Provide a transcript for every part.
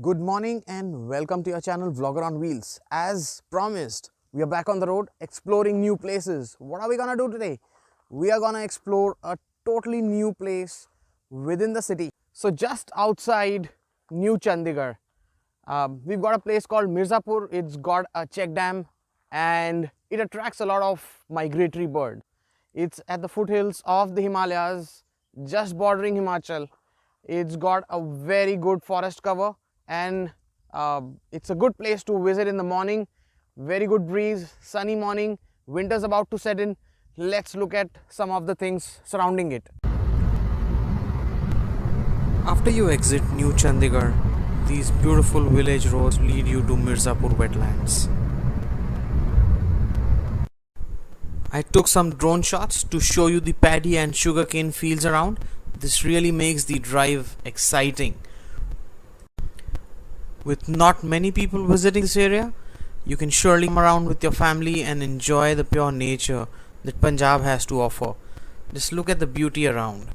Good morning and welcome to your channel Vlogger on Wheels. As promised, we are back on the road exploring new places. What are we gonna do today? We are gonna explore a totally new place within the city. So just outside New Chandigarh, we've got a place called Mirzapur. It's got a check dam and it attracts a lot of migratory birds. It's at the foothills of the Himalayas, just bordering Himachal. It's got a very good forest cover and it's a good place to visit in the morning. Very good breeze, sunny morning, winter's about to set in. Let's look at some of the things surrounding it. After you exit New Chandigarh, these beautiful village roads lead you to Mirzapur wetlands. I took some drone shots to show you the paddy and sugarcane fields around. This really makes the drive exciting. With not many people visiting this area, you can surely come around with your family and enjoy the pure nature that Punjab has to offer. Just look at the beauty around.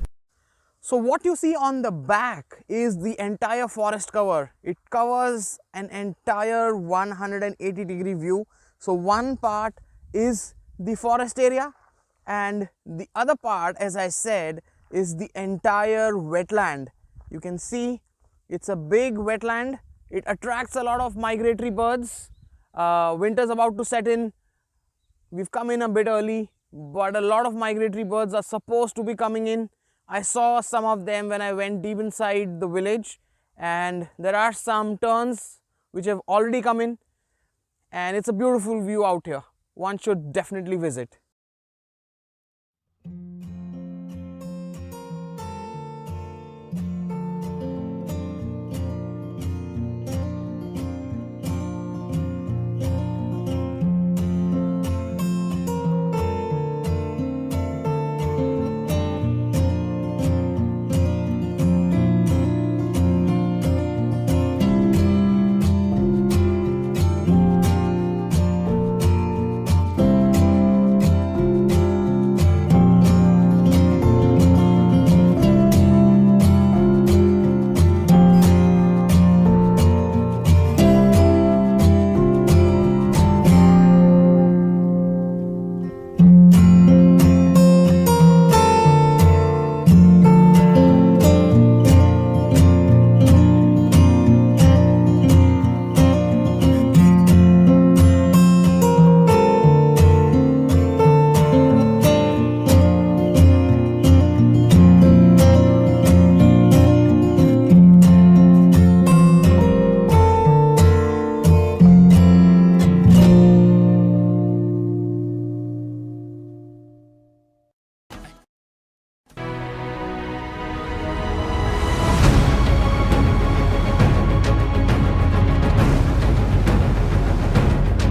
So what you see on the back is the entire forest cover. It covers an entire 180-degree view. So one part is the forest area and the other part, as I said, is the entire wetland. You can see it's a big wetland. It attracts a lot of migratory birds. Winter's about to set in. We've come in a bit early, but a lot of migratory birds are supposed to be coming in. I saw some of them when I went deep inside the village, and there are some terns which have already come in, and it's a beautiful view out here. One should definitely visit.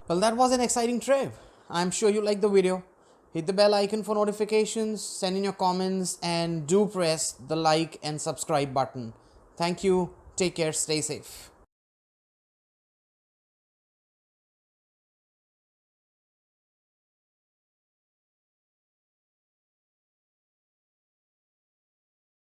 Well, that was an exciting trip. I'm sure you liked the video. Hit the bell icon for notifications, send in your comments, and do press the like and subscribe button. Thank you. Take care. Stay safe.